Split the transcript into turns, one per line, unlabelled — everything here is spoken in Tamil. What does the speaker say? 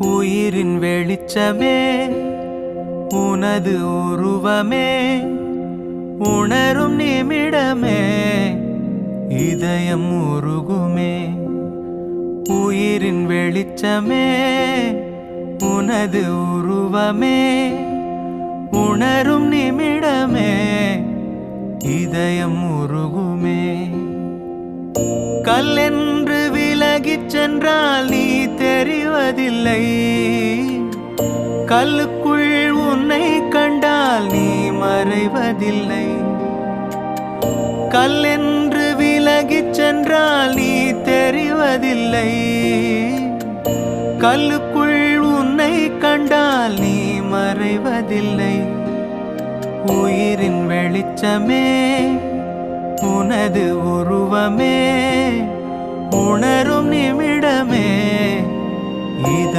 உயிரின் வெளிச்சமே உனது உருவமே உணரும் நிமிடமே இதயம் உருகுமே. உயிரின் வெளிச்சமே உனது உருவமே உணரும் நிமிடமே இதயம் உருகுமே. கல்லென்று விலகிச் சென்றால் நீ தெரிவதில்லை, கல்லுக்குள் உன்னை கண்டால் நீ மறைவதில்லை. கல்லென்று விலகிச் சென்றால் நீ தெரிவதில்லை, கல்லுக்குள் உன்னை கண்டால் நீ மறைவதில்லை. உயிரின் வெளிச்சமே உனது உருவமே உணரும் நிமிடமே இத